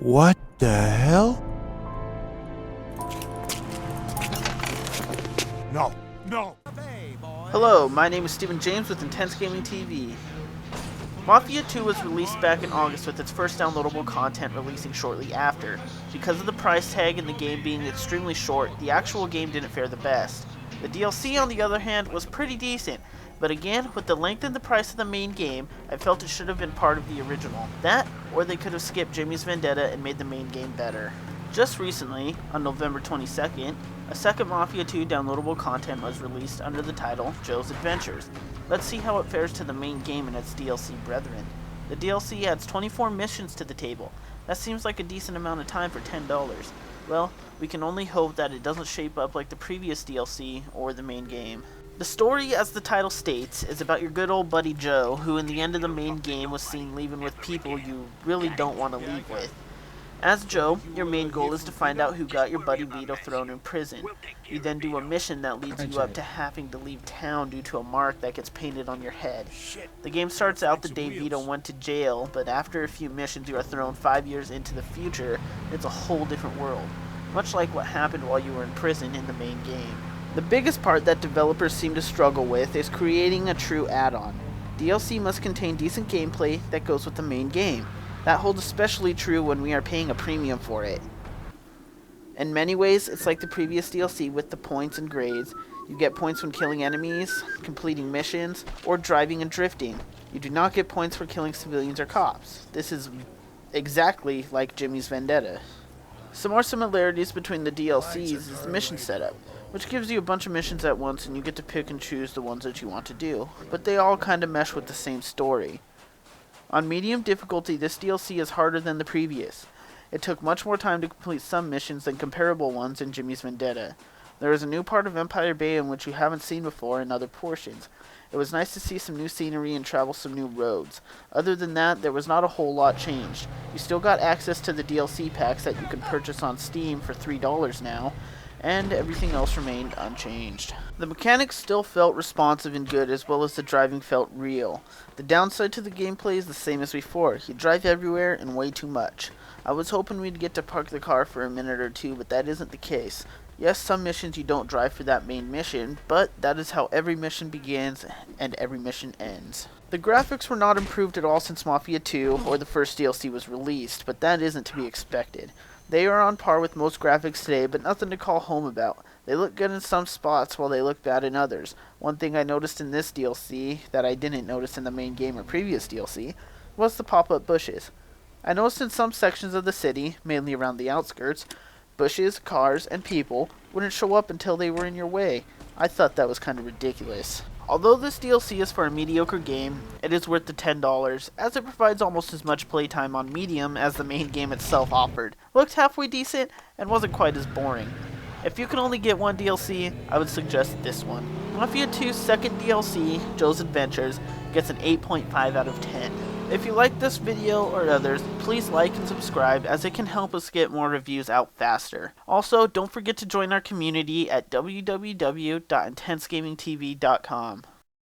What the hell? No. Hello, my name is Stephen James with Intense Gaming TV. Mafia 2 was released back in August with its first downloadable content releasing shortly after. Because of the price tag and the game being extremely short, the actual game didn't fare the best. The DLC, on the other hand, was pretty decent, but again, with the length and the price of the main game, I felt it should have been part of the original. That, or they could have skipped Jimmy's Vendetta and made the main game better. Just recently, on November 22nd, a second Mafia 2 downloadable content was released under the title Joe's Adventures. Let's see how it fares to the main game and its DLC brethren. The DLC adds 24 missions to the table. That seems like a decent amount of time for $10. Well, we can only hope that it doesn't shape up like the previous DLC or the main game. The story, as the title states, is about your good old buddy Joe, who in the end of the main game was seen leaving with people you really don't want to leave with. As Joe, your main goal is to find out who got your buddy Vito thrown in prison. You then do a mission that leads you up to having to leave town due to a mark that gets painted on your head. The game starts out the day Vito went to jail, but after a few missions you are thrown 5 years into the future. It's a whole different world, much like what happened while you were in prison in the main game. The biggest part that developers seem to struggle with is creating a true add-on. DLC must contain decent gameplay that goes with the main game. That holds especially true when we are paying a premium for it. In many ways, it's like the previous DLC with the points and grades. You get points when killing enemies, completing missions, or driving and drifting. You do not get points for killing civilians or cops. This is exactly like Jimmy's Vendetta. Some more similarities between the DLCs is the mission setup, which gives you a bunch of missions at once and you get to pick and choose the ones that you want to do, but they all kind of mesh with the same story. On medium difficulty, this DLC is harder than the previous. It took much more time to complete some missions than comparable ones in Jimmy's Vendetta. There is a new part of Empire Bay in which you haven't seen before in other portions. It was nice to see some new scenery and travel some new roads. Other than that, there was not a whole lot changed. You still got access to the DLC packs that you can purchase on Steam for $3 now, and everything else remained unchanged. The mechanics still felt responsive and good, as well as the driving felt real. The downside to the gameplay is the same as before. You drive everywhere and way too much. I was hoping we'd get to park the car for a minute or two, but that isn't the case. Yes, some missions you don't drive for that main mission, but that is how every mission begins and every mission ends. The graphics were not improved at all since Mafia 2 or the first DLC was released, but that isn't to be expected. They are on par with most graphics today, but nothing to call home about. They look good in some spots while they look bad in others. One thing I noticed in this DLC that I didn't notice in the main game or previous DLC was the pop-up bushes. I noticed in some sections of the city, mainly around the outskirts, bushes, cars, and people wouldn't show up until they were in your way. I thought that was kind of ridiculous. Although this DLC is for a mediocre game, it is worth the $10, as it provides almost as much playtime on medium as the main game itself offered. Looked halfway decent, and wasn't quite as boring. If you can only get one DLC, I would suggest this one. Mafia 2's second DLC, Joe's Adventures, gets an 8.5 out of 10. If you like this video or others, please like and subscribe, as it can help us get more reviews out faster. Also, don't forget to join our community at www.intensegamingtv.com.